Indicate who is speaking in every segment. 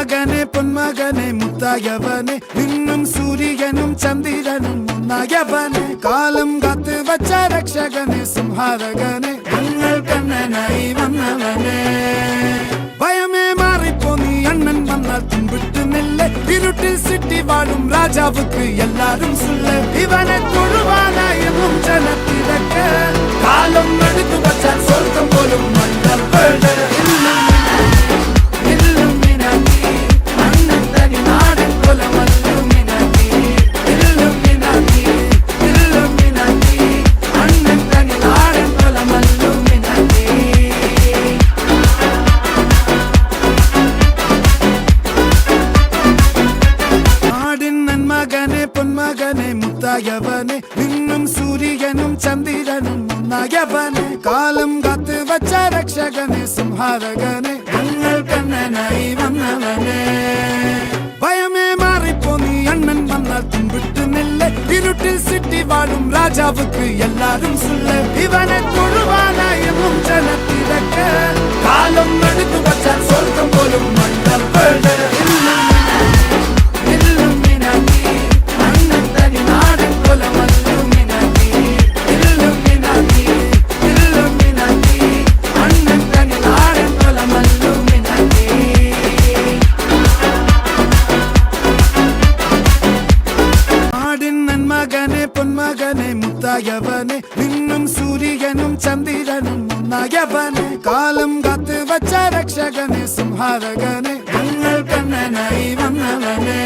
Speaker 1: നന്മകനെ പൊന്മകനെ മുത്തായവനെ നിന്നും സൂര്യനും ചന്ദ്രനും ഒന്നായവനെ കാലം കാത്ത് വച്ച രക്ഷകനെ സംഹാരകനെ ഞങ്ങൾ കണ്ണനായി വന്നവനെ ഭയമേ മാറിപ്പോ നീ അണ്ണൻ വന്നാൽ തുമ്പിട്ടുന്നില്ല ഇരുട്ടിൽ സിറ്റി വാഴും രാജാവുക്ക് എല്ലാരും സുല്ല ഇവനെ തൊഴുവാനായും ജനത്തിരക്ക് കാലം എടുത്തു വച്ചാൽ സ്വർഗം പോലും മണ്ണപ്പേട് പൊന്മകനെ മുത്തായവനെ നിന്നും സൂര്യനും ചന്ദ്രനും ഒന്നായവനെ കാലം കാത്ത് വച്ച രക്ഷകനെ സംഹാരകനെ ഞങ്ങൾ കണ്ണനായി വന്നവനെ ഭയമേ മാറിപ്പോ നീ അണ്ണൻ വന്നാൽ തുമ്പിട്ടുന്നില്ല ഇരുട്ടിൽ സിറ്റി വാഴും രാജാവുക്ക് എല്ലാരും സുല്ല ഇവനെ തൊഴുവാനായും ജനത്തിരക്ക് കാലം എടുത്തു വച്ചാൽ സ്വർഗം പോലും മണ്ണപ്പേട് പൊന്മകനെ മുത്തായവനെ നിന്നും സൂര്യനും ചന്ദ്രനും ഒന്നായവനെ കാലം കാത്ത് വച്ച രക്ഷകനെ സംഹാരകനെ ഞങ്ങൾ കണ്ണനായി വന്നവനെ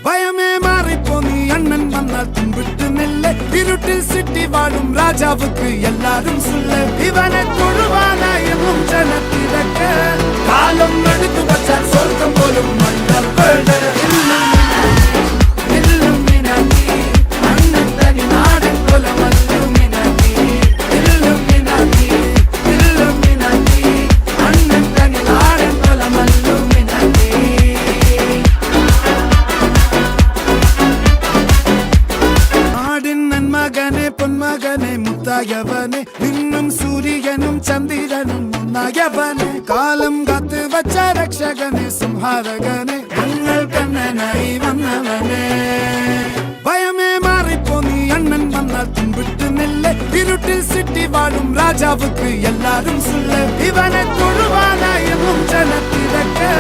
Speaker 1: ഭയമേ മാറിപ്പോ നീ അണ്ണൻ വന്നാൽ തുമ്പിട്ടുന്നില്ല ഇരുട്ടിൽ സിറ്റി വാഴും രാജാവുക്ക് എല്ലാരും സുല്ല ഇവനെ തൊഴുവാനായും ജനത്തിരക്ക് കാലം എടുത്തു വച്ചാൽ സ്വർഗം പോലും മണ്ണപ്പേട് പൊന്മകനെ മുത്തായവനെ നിന്നും സൂര്യനും ചന്ദ്രനും ഒന്നായവനെ കാലം കാത്ത് വച്ച രക്ഷകനെ സംഹാരകനെ ഞങ്ങൾ കണ്ണനായി വന്നവനെ ഭയമേ മാറിപ്പോ നീ അണ്ണൻ വന്നാൽ തുമ്പിട്ടുന്നില്ല ഇരുട്ടിൽ സിറ്റി വാഴും രാജാവുക്ക് എല്ലാരും സുല്ല ഇവനെ തൊഴുവാനായും ജനത്തിരക്ക്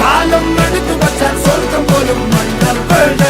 Speaker 1: കാലം എടുത്തു വച്ചാൽ സ്വർഗം പോലും മണ്ണപ്പേട്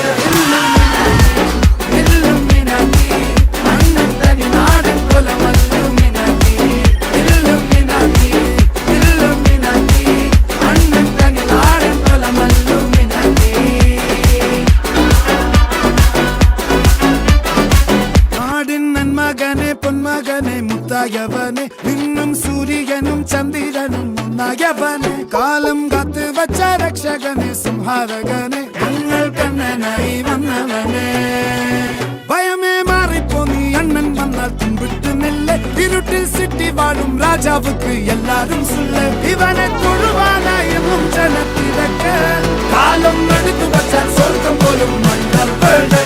Speaker 1: പൊന്മകനെ മുത്തായവനെ നിന്നും സൂര്യനും ചന്ദ്രനും ഒന്നായവനെ കാലം കാത്ത് വച്ച രക്ഷകനെ സംഹാരകനെ ഞങ്ങൾ കണ്ണനായി വന്നവനെ ഭയമേ മാറിപ്പോ നീ അണ്ണൻ വന്നാൽ തുമ്പിട്ടുന്നില്ല ഇരുട്ടിൽ സിറ്റി വാഴും രാജാവുക്ക് എല്ലാരും സുല്ല ഇവനെ തൊഴുവാനായും ജനത്തിരക്ക് കാലം എടുത്തു വച്ചാൽ സ്വർഗം പോലും മണ്ണപ്പേട്